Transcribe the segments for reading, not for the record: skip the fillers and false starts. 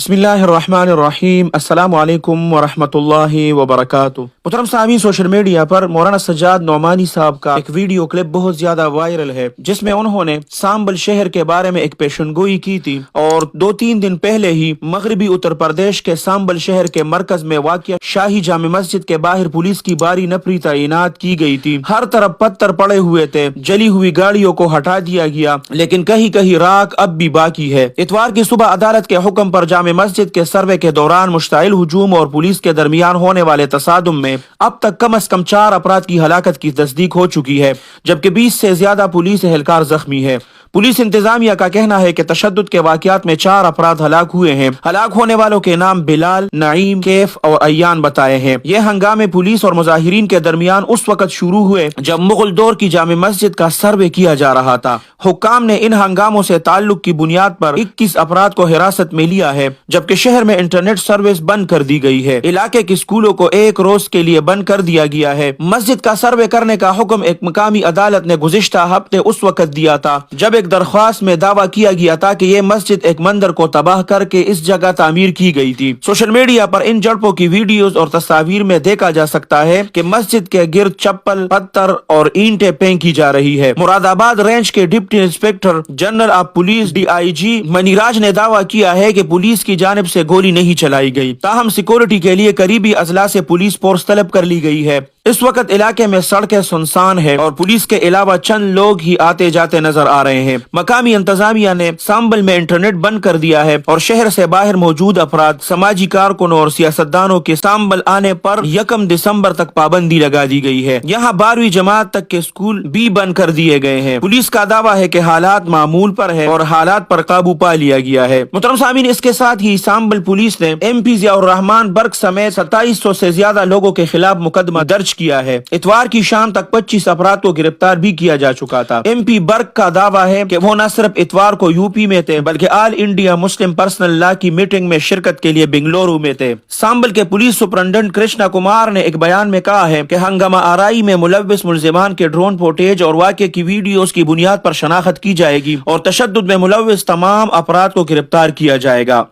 बिस्मिल्लाहिर्रहमानिर्रहीम। अस्सलामु अलैकुम वरहमतुल्लाहि वबरकातुहू। मुहतरम सामीन, सोशल मीडिया पर मौलाना सज्जाद नोमानी साहब का एक वीडियो क्लिप बहुत ज्यादा वायरल है, जिसमें उन्होंने सांबल शहर के बारे में एक पेशनगोई की थी और 2-3 दिन पहले ही मगरबी उत्तर प्रदेश के सांबल शहर के मरकज में वाक़िया शाही जामे मस्जिद के बाहर पुलिस की भारी नफरी तैनात की गई थी। हर तरफ पत्थर पड़े हुए थे, जली हुई गाड़ियों को हटा दिया गया, लेकिन कहीं कहीं राख अब भी बाकी है। इतवार की सुबह अदालत के हुक्म पर जामे मस्जिद के सर्वे के दौरान मुश्ताइल हुजूम और पुलिस के दरमियान होने वाले तसादुम में अब तक कम से कम 4 अफराद की हलाकत की तस्दीक हो चुकी है, जबकि 20 से ज्यादा पुलिस एहलकार जख्मी है। पुलिस इंतजामिया का कहना है कि तशद्दुद के वाकयात में 4 अफराद हलाक हुए हैं। हलाक होने वालों के नाम बिलाल, नईम, कैफ और अयान बताए हैं। ये हंगामे पुलिस और मुजाहिरीन के दरमियान उस वक्त शुरू हुए जब मुगल दौर की जामे मस्जिद का सर्वे किया जा रहा था। हुक्काम ने इन हंगामों से ताल्लुक की बुनियाद पर 21 अफराद को हिरासत में लिया है, जबकि शहर में इंटरनेट सर्विस बंद कर दी गई है। इलाके के स्कूलों को 1 रोज के लिए बंद कर दिया गया है। मस्जिद का सर्वे करने का हुक्म एक मकामी अदालत ने गुज़िश्ता हफ्ते उस वक्त दिया था जब एक दरख्वास्त में दावा किया गया था कि ये मस्जिद एक मंदिर को तबाह करके इस जगह तामीर की गई थी। सोशल मीडिया पर इन झड़पों की वीडियोस और तस्वीर में देखा जा सकता है कि मस्जिद के गिर्द चप्पल, पत्थर और ईंटें फेंकी जा रही है। मुरादाबाद रेंज के deputy inspector general of police DIG Maniraj ने दावा किया है कि पुलिस की जानिब से गोली नहीं चलाई गई, ताहम सिक्योरिटी के लिए करीबी अजला से पुलिस फोर्स तलब कर ली गई है। इस वक्त इलाके में सड़कें सुनसान है और पुलिस के अलावा चंद लोग ही आते जाते नजर आ रहे हैं। मकामी इंतजामिया ने सांबल में इंटरनेट बंद कर दिया है और शहर से बाहर मौजूद अफराद, समाजी कारकुनों और सियासतदानों के सांबल आने पर 1 दिसंबर तक पाबंदी लगा दी गई है। यहाँ 12वीं जमात तक के स्कूल भी बंद कर दिए गए हैं। पुलिस का दावा है कि हालात मामूल पर है और हालात पर काबू पा लिया गया है। मुहतरम सामीन, इसके साथ ही सांबल पुलिस ने MP ज़ियाउर रहमान बर्ग समेत 2700 से ज्यादा लोगों के खिलाफ मुकदमा दर्ज किया है। इतवार की शाम तक 25 अफराद को गिरफ्तार भी किया जा चुका था। MP बर्ग का दावा है कि वो न सिर्फ इतवार को यूपी में थे, बल्कि all India Muslim personal law की मीटिंग में शिरकत के लिए बेंगलुरु में थे। सांबल के पुलिस सुपरिटेंडेंट कृष्णा कुमार ने एक बयान में कहा है कि हंगामा आराई में मुलव्विस मुल्जिमान के ड्रोन फुटेज और वाक़े की वीडियोस की बुनियाद पर शनाख्त की जाएगी और तशद्दुद में मुलव्विस तमाम अफराद को गिरफ्तार किया जाएगा।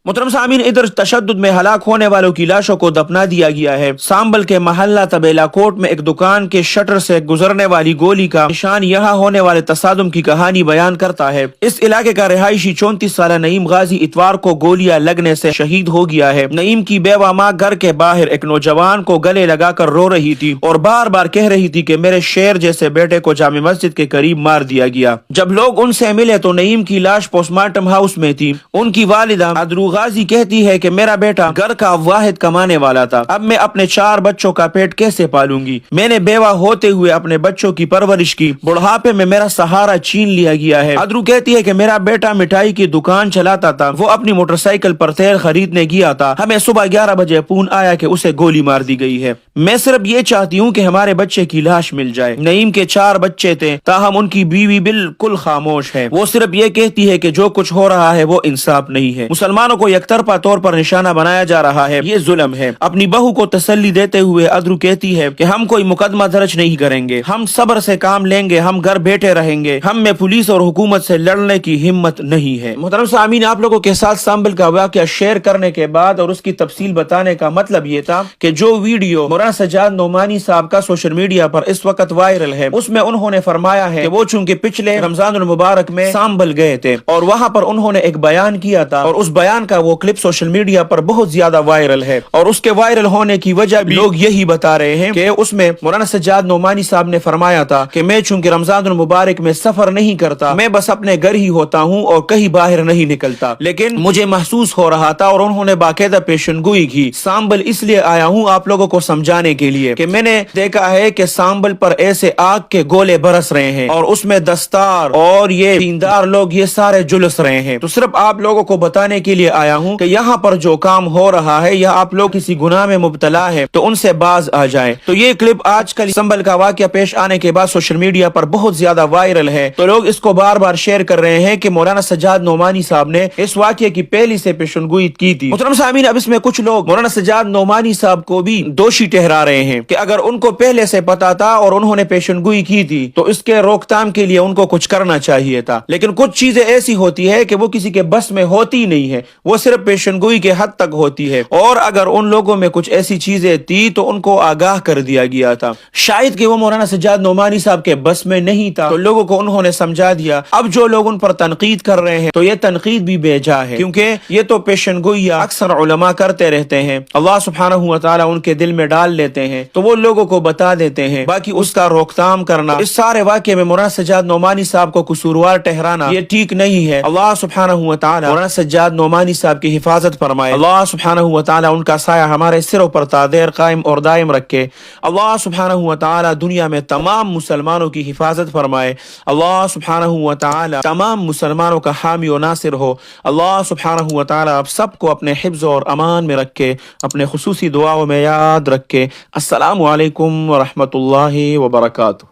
मुहतरम सामीन, इधर तशद्दुद में हलाक होने वालों की लाशों को दफना दिया गया है। सांबल के महल्ला तबेला कोट में एक दुकान के शटर से गुजरने वाली गोली का निशान यहाँ होने वाले तसादुम की कहानी बयान करता है। इस इलाके का रिहायशी 34 साल नईम गाजी इतवार को गोलियां लगने से शहीद हो गया है। नईम की बेवा माँ घर के बाहर एक नौजवान को गले लगाकर रो रही थी और बार बार कह रही थी कि मेरे शेर जैसे बेटे को जामे मस्जिद के करीब मार दिया गया। जब लोग उनसे मिले तो नईम की लाश पोस्टमार्टम हाउस में थी। उनकी वालिदा गाजी कहती है कि मेरा बेटा घर का वाहिद कमाने वाला था, अब मैं अपने 4 बच्चों का पेट कैसे पालूंगी। मैंने बेवा होते हुए अपने बच्चों की परवरिश की, बुढ़ापे में मेरा सहारा छीन लिया गया है। अदरू कहती है कि मेरा बेटा मिठाई की दुकान चलाता था, वो अपनी मोटरसाइकिल पर तेल खरीदने गया था, हमें सुबह 11 बजे फोन आया कि उसे गोली मार दी गई है। मैं सिर्फ ये चाहती हूँ कि हमारे बच्चे की लाश मिल जाए। नईम के 4 बच्चे थे, ताहम उनकी बीवी बिल्कुल खामोश है। वो सिर्फ ये कहती है कि जो कुछ हो रहा है वो इंसाफ नहीं है। मुसलमानों को एकतरफा तौर पर निशाना बनाया जा रहा है, ये जुल्म है। अपनी बहू को तसल्ली देते हुए अदरू कहती है कि हम कोई मुकदमा दर्ज नहीं करेंगे, हम सब्र से काम लेंगे, हम घर बैठे रहेंगे, हम में पुलिस और हुकूमत से लड़ने की हिम्मत नहीं है। मुहतरम सामीन, आप लोगों के साथ सांबल का वाकया शेयर करने के बाद और उसकी तफसील बताने का मतलब ये था कि जो वीडियो मौलाना सज्जाद नोमानी साहब का सोशल मीडिया पर इस वक्त वायरल है, उसमें उन्होंने फरमाया है कि वो चूंकि पिछले रमजानुल मुबारक में सांबल गए थे और वहाँ पर उन्होंने एक बयान किया था और उस बयान का वो क्लिप सोशल मीडिया पर बहुत ज्यादा वायरल है और उसके वायरल होने की वजह भी लोग यही बता रहे हैं कि उसमें मौलाना सज्जाद नोमानी साहब ने फरमाया था कि मैं चूंकि रमजानुल मुबारक में सफर नहीं करता, मैं बस अपने घर ही होता हूँ और कहीं बाहर नहीं निकलता, लेकिन मुझे महसूस हो रहा था और उन्होंने बाकायदा पेशनगोई की। सांबल इसलिए आया हूँ आप लोगों को समझाने के लिए कि मैंने देखा है कि सांबल पर ऐसे आग के गोले बरस रहे हैं और उसमें दस्तार और ये दीनदार लोग ये सारे जुलस रहे हैं। तो सिर्फ आप लोगों को बताने के लिए आया हूँ कि यहाँ पर जो काम हो रहा है या आप लोग किसी गुनाह में मुब्तला है तो उनसे बाज आ जाए। तो ये क्लिप आजकल सांबल का वाकया पेश आने के बाद सोशल मीडिया पर बहुत ज्यादा वायरल है, तो लोग इसको बार बार शेयर कर रहे हैं कि मौलाना सज्जाद नोमानी साहब ने इस वाकये की पहली से पेशनगोई की थी। मुहतरम सामीन, अब इसमें कुछ लोग मौलाना सज्जाद नोमानी साहब को भी दोषी ठहरा रहे हैं कि अगर उनको पहले से पता था और उन्होंने पेशनगोई की थी तो इसके रोकथाम के लिए उनको कुछ करना चाहिए था। लेकिन कुछ चीजें ऐसी होती है कि वो किसी के बस में होती नहीं है, وہ صرف پیشن گوئی کے حد تک ہوتی ہے، اور اگر ان لوگوں میں کچھ ایسی چیزیں تھی تو ان کو آگاہ کر دیا گیا تھا۔ شاید کہ وہ مولانا سجاد نعمانی صاحب کے بس میں نہیں تھا، تو لوگوں کو انہوں نے سمجھا دیا۔ اب جو لوگ ان پر تنقید کر رہے ہیں تو یہ تنقید بھی بے جا ہے، کیونکہ یہ تو پیشن گوئی اکثر علماء کرتے رہتے ہیں، اللہ سبحانہ و تعالی ان کے دل میں ڈال لیتے ہیں تو وہ لوگوں کو بتا دیتے ہیں، باقی اس کا روک تھام کرنا، اس سارے واقعے میں مولانا سجاد نعمانی صاحب کو قصوروار ٹھہرانا یہ ٹھیک نہیں ہے۔ اللہ سبحانہ و تعالی مولانا سجاد نعمانی صاحب کی حفاظت فرمائے، اللہ سبحانہ و تعالی ان کا سایہ ہمارے سروں پر تا دیر قائم اور دائم رکھے، اللہ سبحانہ و تعالی دنیا میں تمام مسلمانوں کی حفاظت فرمائے، اللہ سبحانہ و تعالی تمام مسلمانوں کا حامی و ناصر ہو، اللہ سبحانہ و تعالی آپ سب کو اپنے حفظ اور امان میں رکھے، اپنے خصوصی دعاؤں میں یاد رکھے۔ السلام علیکم ورحمۃ اللہ وبرکاتہ۔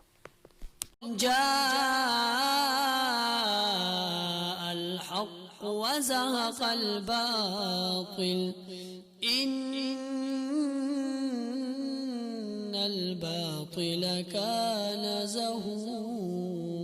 الحق وزهق الباطل إن الباطل كان زهوقا۔